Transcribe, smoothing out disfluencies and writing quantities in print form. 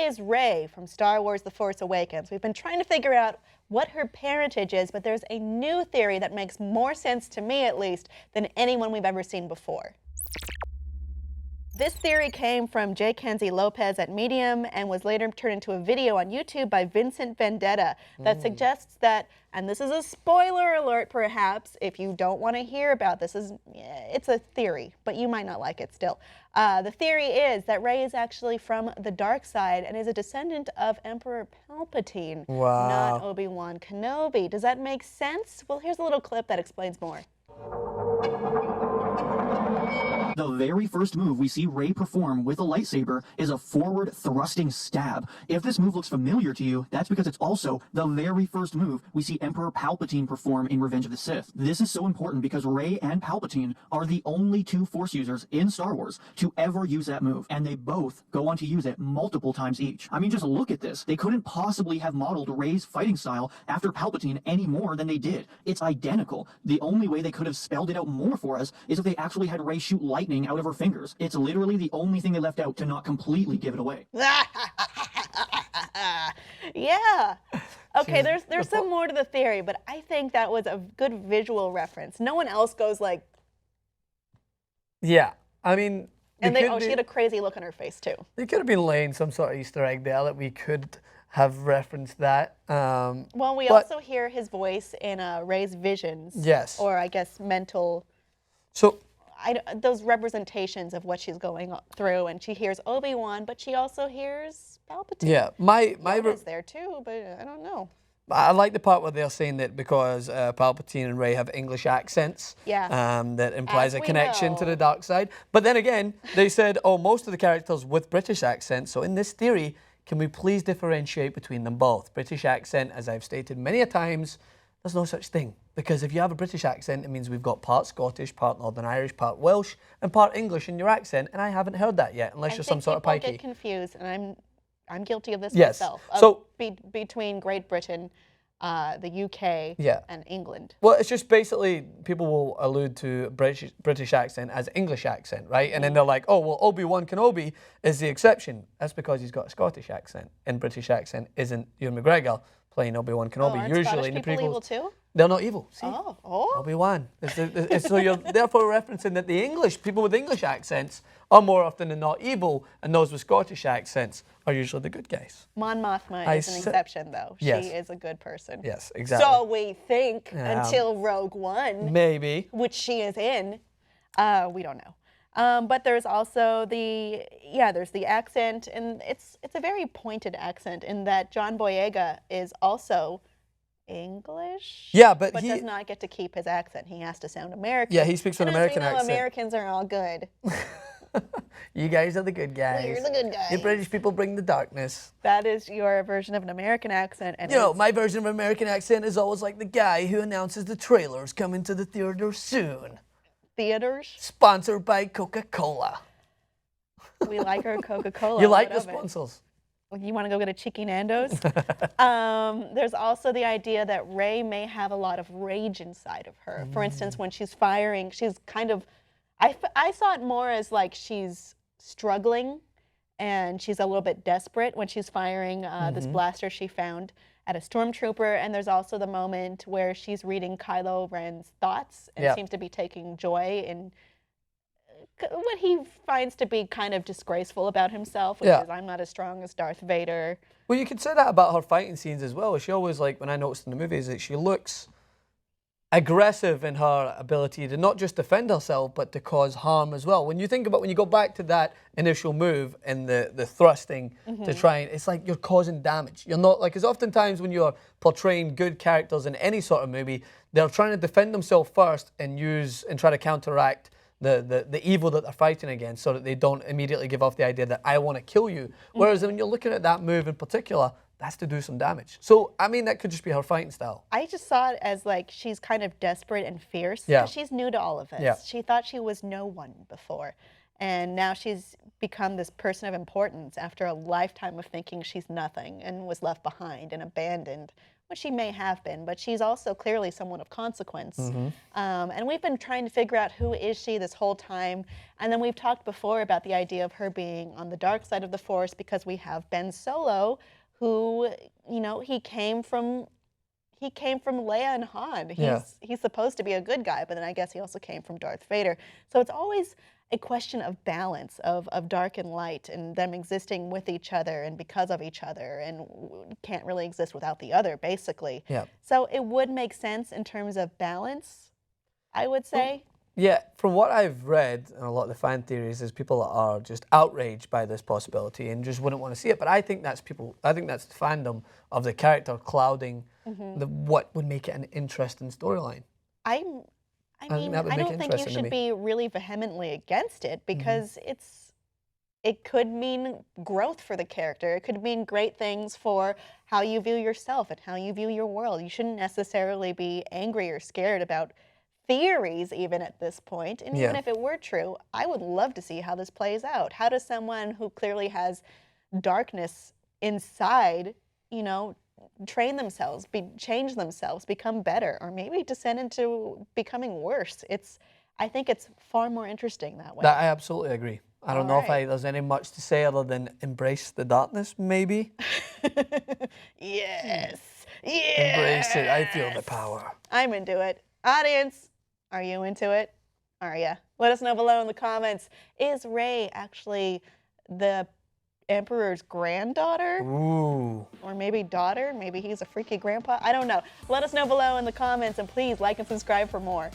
is Rey from Star Wars The Force Awakens? We've been trying to figure out what her parentage is, but there's a new theory that makes more sense to me, at least, than anyone we've ever seen before. This theory came from J. Kenzie Lopez at Medium and was later turned into a video on YouTube by Vincent Vendetta that suggests that, and this is a spoiler alert perhaps, if you don't want to hear about this, it's a theory, but you might not like it still. The theory is that Rey is actually from the dark side and is a descendant of Emperor Palpatine, not Obi-Wan Kenobi. Does that make sense? Well, here's a little clip that explains more. The very first move we see Rey perform with a lightsaber is a forward thrusting stab. If this move looks familiar to you, that's because it's also the very first move we see Emperor Palpatine perform in Revenge of the Sith. This is so important because Rey and Palpatine are the only two Force users in Star Wars to ever use that move, and they both go on to use it multiple times each. I mean, just look at this. They couldn't possibly have modeled Rey's fighting style after Palpatine any more than they did. It's identical. The only way they could have spelled it out more for us is if they actually had Rey shoot lightning out of her fingers. It's literally the only thing they left out to not completely give it away. Yeah. Okay, there's some more to the theory, but I think that was a good visual reference. No one else goes like... Yeah, I mean... And she had a crazy look on her face, too. They could have been laying some sort of Easter egg there that we could have referenced that. Well, we also hear his voice in Rey's visions. Yes. Or, I guess, mental... So... those representations of what she's going through, and she hears Obi-Wan, but she also hears Palpatine. Yeah, my Yoda's there too, but I don't know. I like the part where they're saying that because Palpatine and Rey have English accents, that implies a connection to the dark side. But then again, they said, oh, most of the characters with British accents. So in this theory, can we please differentiate between them both? British accent, as I've stated many a times, there's no such thing. Because if you have a British accent, it means we've got part Scottish, part Northern Irish, part Welsh, and part English in your accent, and I haven't heard that yet, unless you're some sort of pikey. I think people get confused, and I'm guilty of this myself. So between Great Britain, the UK, and England. Well, it's just basically people will allude to British accent as English accent, right? And then they're like, oh, well, Obi-Wan Kenobi is the exception. That's because he's got a Scottish accent, and British accent isn't Ewan McGregor playing Obi-Wan Kenobi. Aren't Scottish people evil too? They're not evil. See? Oh. Obi-Wan. So you're therefore referencing that the English, people with English accents are more often than not evil, and those with Scottish accents are usually the good guys. Mon Mothma is an exception, though. Yes. She is a good person. Yes, exactly. So we think until Rogue One. Maybe. Which she is in. We don't know. But there's also there's the accent, and it's a very pointed accent in that John Boyega is also English. Yeah, but he does not get to keep his accent. He has to sound American. Yeah, he speaks with an American accent. Americans are all good. You guys are the good guys. We're the good guys. You British people bring the darkness. That is your version of an American accent. And my version of an American accent is always like the guy who announces the trailer's coming to the theater soon. Theaters? Sponsored by Coca-Cola. We like our Coca-Cola. You like the sponsors. You want to go get a Chicky Nando's? There's also the idea that Rey may have a lot of rage inside of her. For instance, when she's firing, she's kind of... I saw it more as like she's struggling and she's a little bit desperate when she's firing this blaster she found at a stormtrooper. And there's also the moment where she's reading Kylo Ren's thoughts and seems to be taking joy in what he finds to be kind of disgraceful about himself, which is, I'm not as strong as Darth Vader. Well, you could say that about her fighting scenes as well. She always, like, when I noticed in the movies, that she looks aggressive in her ability to not just defend herself, but to cause harm as well. When you think about, when you go back to that initial move and the thrusting to try and, it's like you're causing damage. You're not, like, because oftentimes when you're portraying good characters in any sort of movie, they're trying to defend themselves first and try to counteract the evil that they're fighting against, so that they don't immediately give off the idea that I want to kill you. Whereas when you're looking at that move in particular, that's to do some damage. So, I mean, that could just be her fighting style. I just saw it as like she's kind of desperate and fierce. Yeah. She's new to all of this. Yeah. She thought she was no one before. And now she's become this person of importance after a lifetime of thinking she's nothing and was left behind and abandoned, which she may have been, but she's also clearly someone of consequence. And we've been trying to figure out who is she this whole time. And then we've talked before about the idea of her being on the dark side of the Force because we have Ben Solo, who, you know, he came from Leia and Han. He's supposed to be a good guy, but then I guess he also came from Darth Vader. So it's always a question of balance of dark and light and them existing with each other and because of each other and can't really exist without the other, basically. Yeah. So it would make sense in terms of balance, I would say. Yeah, from what I've read, and a lot of the fan theories, is people are just outraged by this possibility and just wouldn't want to see it. But I think that's the fandom of the character clouding what would make it an interesting storyline. I mean, I don't think you should be really vehemently against it because it could mean growth for the character. It could mean great things for how you view yourself and how you view your world. You shouldn't necessarily be angry or scared about theories even at this point. And even if it were true, I would love to see how this plays out. How does someone who clearly has darkness inside, you know, train themselves, change themselves, become better, or maybe descend into becoming worse? I think it's far more interesting that way. I absolutely agree. I don't know if there's any much to say other than embrace the darkness, maybe. Yes. Embrace it. I feel the power. I'm into it. Audience, are you into it? Are ya? Let us know below in the comments. Is Rey actually the Emperor's granddaughter? Ooh. Or maybe daughter? Maybe he's a freaky grandpa? I don't know. Let us know below in the comments, and please like and subscribe for more.